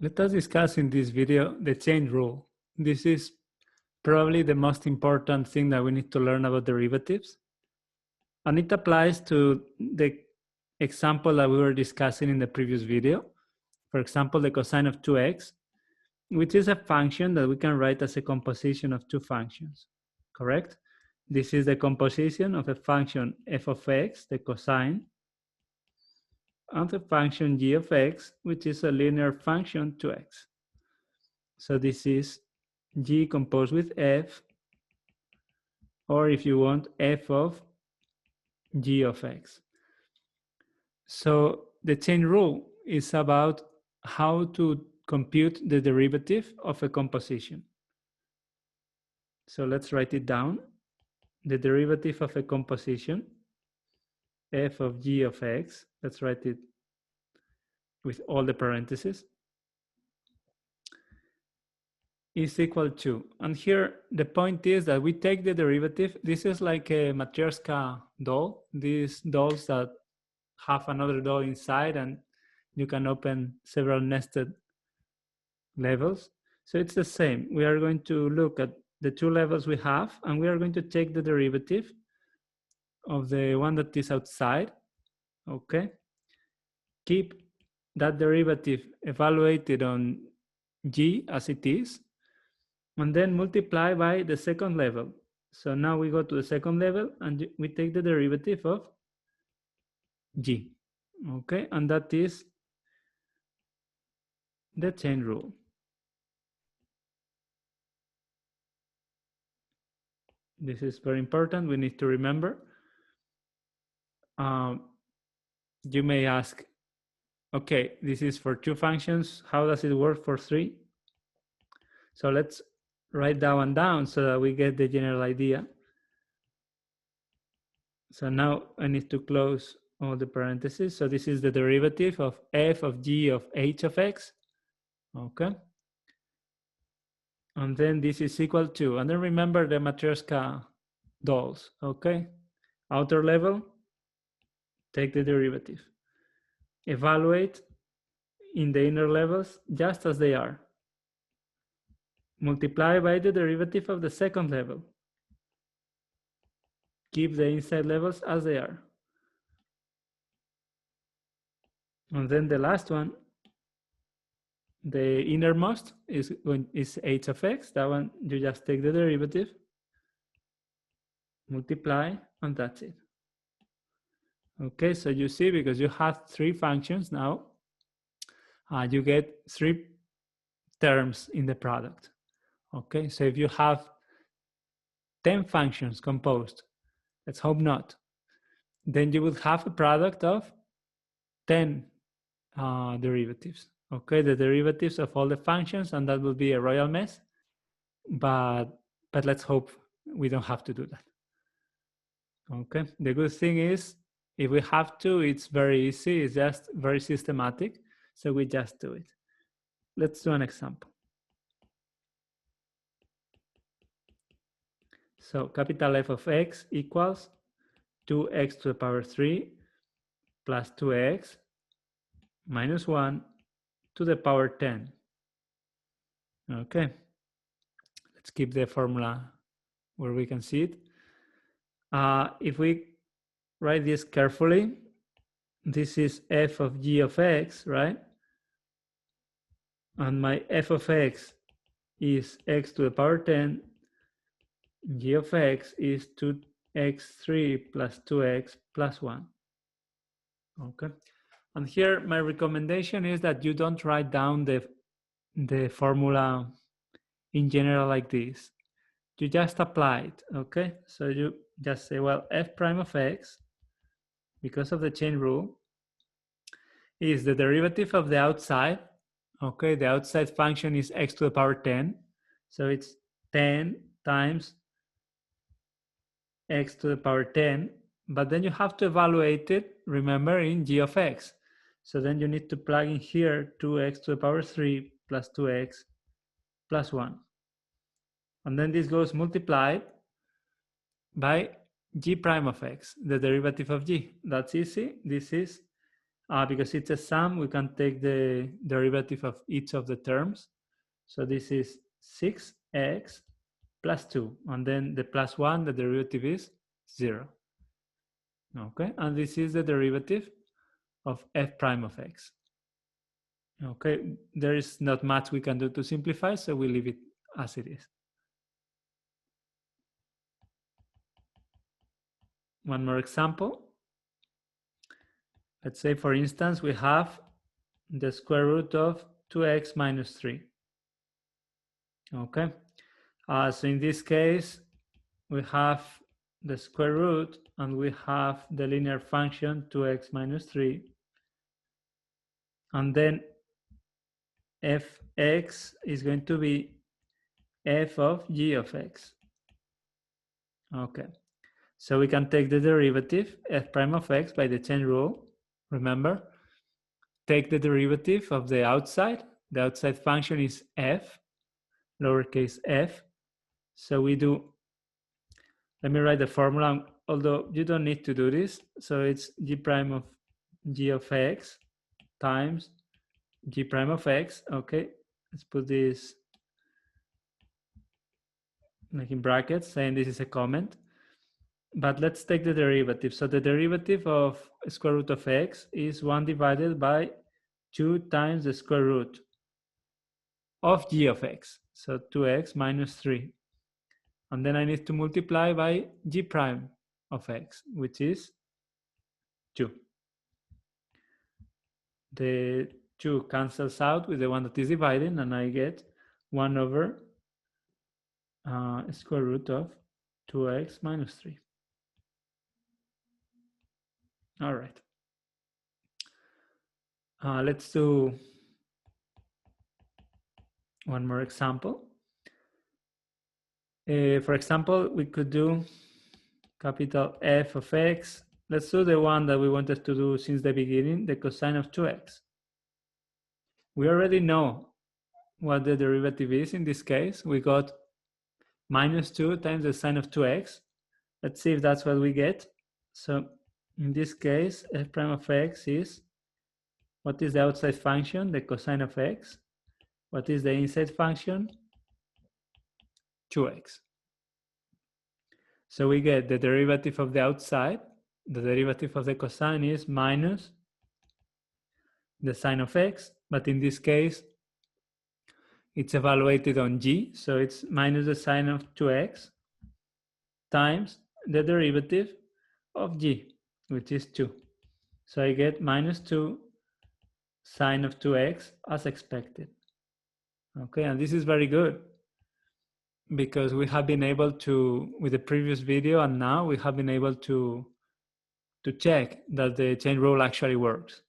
Let us discuss in this video the chain rule. This is probably the most important thing that we need to learn about derivatives. And it applies to the example that we were discussing in the previous video. For example, the cosine of 2x, which is a function that we can write as a composition of two functions, correct? This is the composition of a function f of x, the cosine, and the function g of x, which is a linear function 2x. So this is g composed with f, or if you want, f of g of x. So the chain rule is about how to compute the derivative of a composition. So let's write it down. The derivative of a composition, f of g of x, let's write it with all the parentheses, is equal to, and here the point is that we take the derivative. This is like a Matryoshka doll, these dolls that have another doll inside and you can open several nested levels. So it's the same. We are going to look at the two levels we have, and we are going to take the derivative of the one that is outside, okay? Keep that derivative evaluated on g as it is, and then multiply by the second level. So now we go to the second level and we take the derivative of g, okay? And that is the chain rule. This is very important. We need to remember. You may ask, okay, this is for two functions. How does it work for three? So let's write that one down so that we get the general idea. So now I need to close all the parentheses. So this is the derivative of f of g of h of x. Okay. And then this is equal to, and then remember the Matryoshka dolls, okay? Outer level, take the derivative. Evaluate in the inner levels just as they are. Multiply by the derivative of the second level. Keep the inside levels as they are. And then the last one, the innermost is h of x. That one, you just take the derivative, multiply, and that's it. Okay, so you see, because you have three functions now, you get three terms in the product. Okay, so if you have 10 functions composed, let's hope not, then you will have a product of 10 derivatives. Okay, the derivatives of all the functions, and that will be a royal mess, but let's hope we don't have to do that. Okay, the good thing is, if we have to, it's very easy, it's just very systematic, so we just do it. Let's do an example. So capital F of x equals 2x to the power 3 plus 2x minus 1 to the power 10. Okay, let's keep the formula where we can see it. If we write this carefully, this is f of g of x, right? And my f of x is x to the power 10. G of x is 2x3 plus 2x plus 1. Okay. And here my recommendation is that you don't write down the formula in general like this. You just apply it, okay? So you just say, well, f prime of x, because of the chain rule, is the derivative of the outside. Okay, the outside function is x to the power 10. So it's 10 times x to the power 10, but then you have to evaluate it, remember, in g of x. So then you need to plug in here 2x to the power 3 plus 2x plus 1. And then this goes multiplied by g prime of x, the derivative of g. That's easy. This is Because it's a sum, we can take the derivative of each of the terms. So this is 6x plus 2, and then the plus 1, the derivative is 0. Okay, and this is the derivative of f prime of x. Okay, there is not much we can do to simplify, so we leave it as it is. One more example. Let's say, for instance, we have the square root of 2x minus 3. Okay, so in this case, we have the square root and we have the linear function 2x minus 3. And then fx is going to be f of g of x. Okay, so we can take the derivative f prime of x by the chain rule. Remember, take the derivative of the outside. The outside function is f, lowercase f. So we do, let me write the formula, although you don't need to do this. So it's g prime of g of x times g prime of x. Okay, let's put this like in brackets, saying this is a comment. But let's take the derivative. So the derivative of square root of x is 1 divided by 2 times the square root of g of x. So 2x minus 3. And then I need to multiply by g prime of x, which is 2. The 2 cancels out with the one that is dividing, and I get 1 over square root of 2x minus 3. All right. Let's do one more example. For example, we could do capital F of x. Let's do the one that we wanted to do since the beginning, the cosine of 2x. We already know what the derivative is in this case. We got minus 2 times the sine of 2x. Let's see if that's what we get. So in this case, f prime of x is, what is the outside function? The cosine of x. What is the inside function? 2x. So we get the derivative of the outside. The derivative of the cosine is minus the sine of x, but in this case, it's evaluated on g, so it's minus the sine of 2x times the derivative of g, which is 2. So I get minus 2 sine of 2x as expected. Okay, and this is very good because we have been able to, with the previous video and now, we have been able to check that the chain rule actually works.